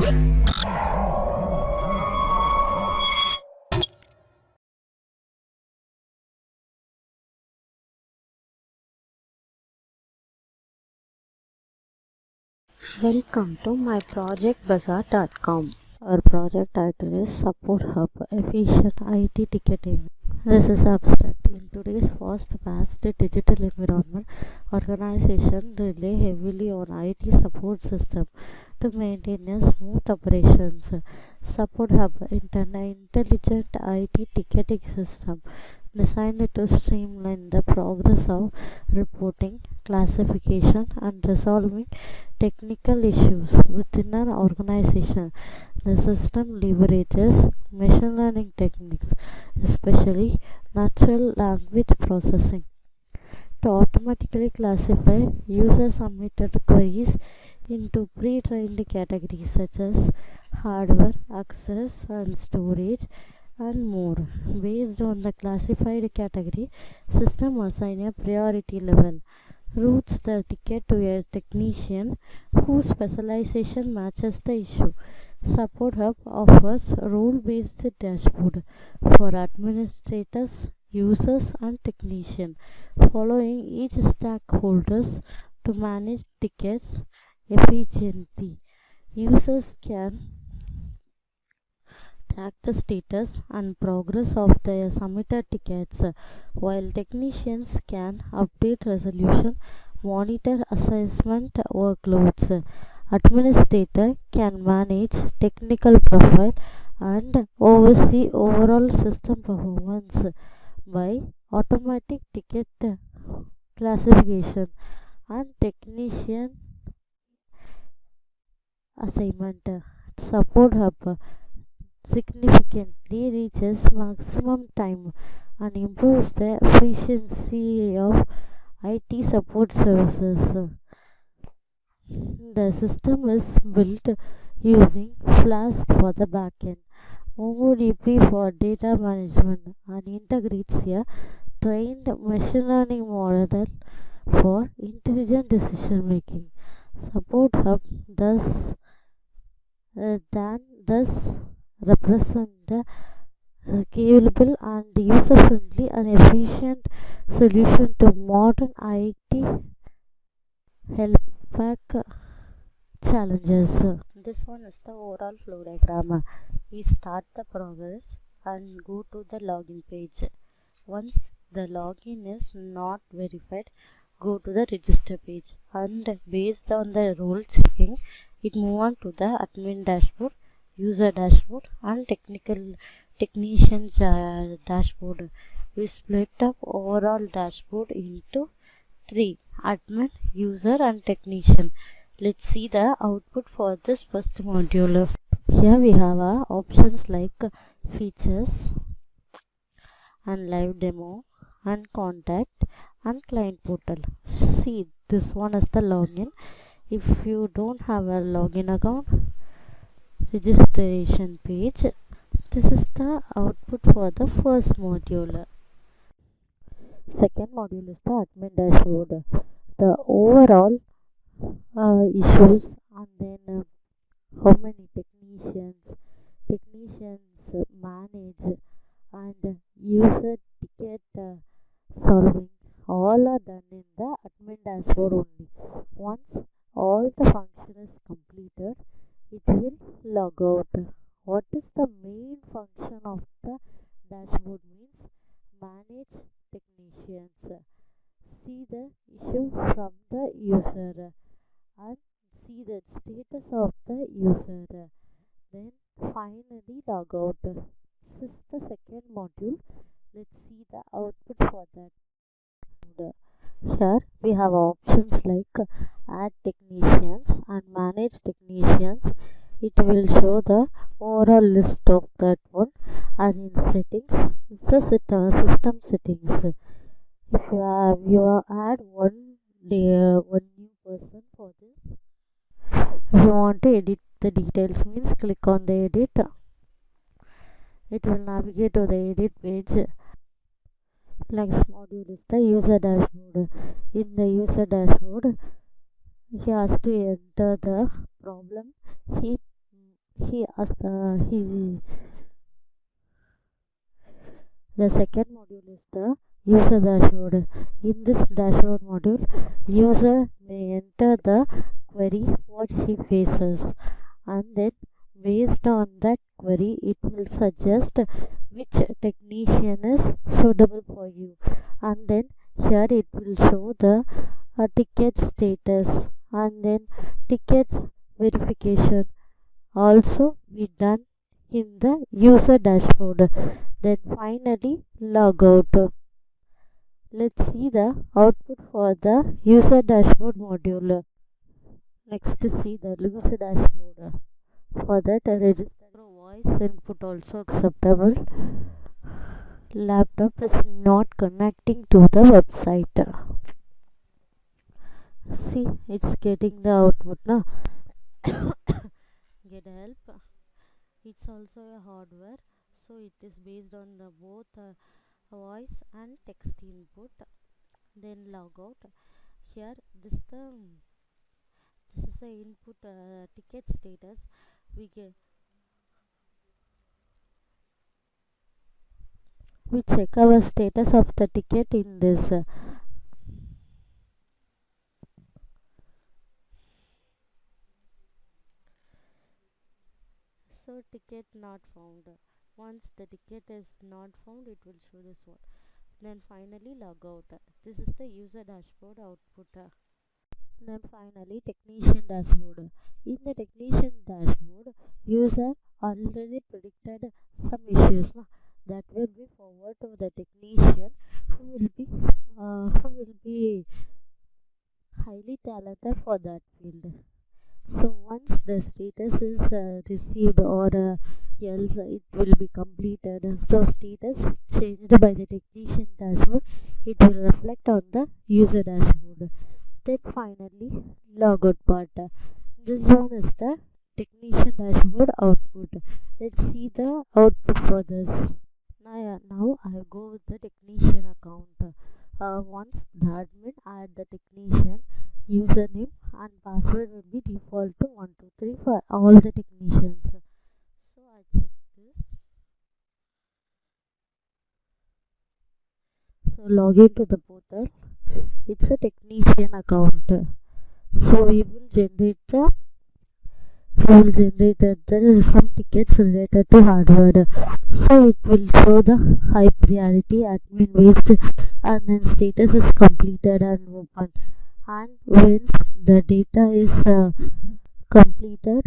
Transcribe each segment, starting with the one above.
Welcome to myprojectbazaar.com. Our project title is Support Hub Efficient IT Ticketing. This is abstract. In today's fast-paced digital environment, organizations rely heavily on IT support system to maintain a smooth operations. Support Hub intelligent IT ticketing system designed to streamline the progress of reporting, classification, and resolving technical issues within an organization. The system leverages machine learning techniques, especially natural language processing, to automatically classify user submitted queries into pre-trained categories such as hardware, access, and storage, and more. Based on the classified category, system assign a priority level, routes the ticket to a technician whose specialization matches the issue. Support Hub offers role-based dashboard for administrators, users, and technicians, following each stakeholders to manage tickets efficiently. Users can track the status and progress of their submitted tickets, while technicians can update resolution, monitor assessment workloads. Administrator can manage technical profile and oversee overall system performance by automatic ticket classification and technician assignment. Support Hub significantly reaches maximum time and improves the efficiency of IT support services. The system is built using Flask for the backend, MongoDB for data management, and integrates a trained machine learning model for intelligent decision making. Support Hub thus represent the scalable and user-friendly and efficient solution to modern IT helpback challenges. This one is the overall flow diagram. We start the progress and go to the login page. Once the login is not verified, go to the register page, and based on the role checking, it move on to the admin dashboard, user dashboard, and technician dashboard. We split up overall dashboard into three: admin, user, and technician. Let's see the output for this first module. Here we have options like features and live demo and contact and client portal. See, this one is the login. If you don't have a login account, registration page. This is the output for the first module. Second module is the admin dashboard. The overall issues, and then how many technicians manage, and user ticket solving, all are done in the admin dashboard only. Once all the function is completed, it will log out. What is the main function of the dashboard means? Manage technicians, see the issue from the user, and see the status of the user, then finally log out. This is the second module. Let's see the output for that. Here we have options like add technicians and manage technicians. It will show the overall list of that one. And in settings, it's a system settings. If you add one new person for this, if you want to edit the details, means click on the edit. It will navigate to the edit page. Next module is the user dashboard. In the user dashboard, he has to enter the problem he he as he The second module is the user dashboard. In this dashboard module, user may enter the query what he faces, and then based on that query it will suggest which technician is suitable for you, and then here it will show the ticket status, and then tickets verification also be done in the user dashboard. Then finally log out. Let's see the output for the user dashboard module. Next see the user dashboard. For that register voice input also acceptable. Laptop is not connecting to the website. See, it's getting the output now. Get help. It's also a hardware, so it is based on the both voice and text input. Then log out. Here this is the input ticket status. We check our status of the ticket in this. So ticket not found. Once the ticket is not found, it will show this one. Then finally log out. This is the user dashboard output. Then finally technician dashboard. In the technician dashboard, user already predicted some issues that will be forward to the technician who will be highly talented for that field. So once the status is received or else it will be completed. So status changed by the technician dashboard, it will reflect on the user dashboard. Then finally logout part. This one is the technician dashboard output. Let's see the output for this. Now I go with the technician account. Once the admin add the technician, username and password will be default to 123 for all the technicians. So I check this. So log into the portal. It's a technician account. So there is some tickets related to hardware. So it will show the high priority admin based, and then status is completed and open. And once the data is completed,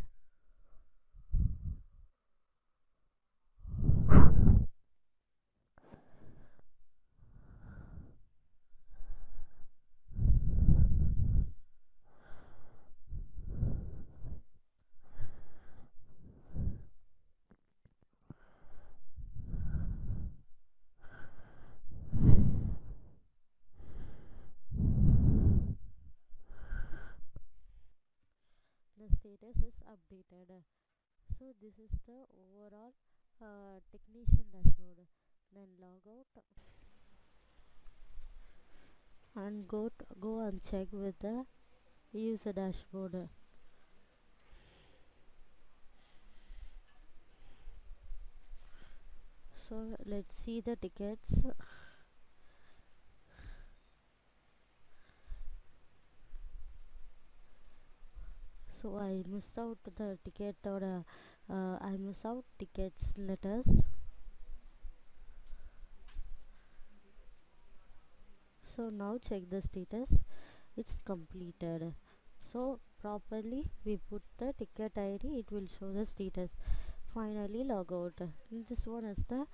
the status is updated. So this is the overall technician dashboard. Then log out and go and check with the user dashboard. So let's see the tickets. So I missed out the ticket or I miss out tickets letters. So now check the status. It's completed. So properly we put the ticket ID, it will show the status. Finally log out. This one is the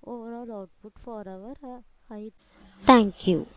overall output for our IT. Thank you.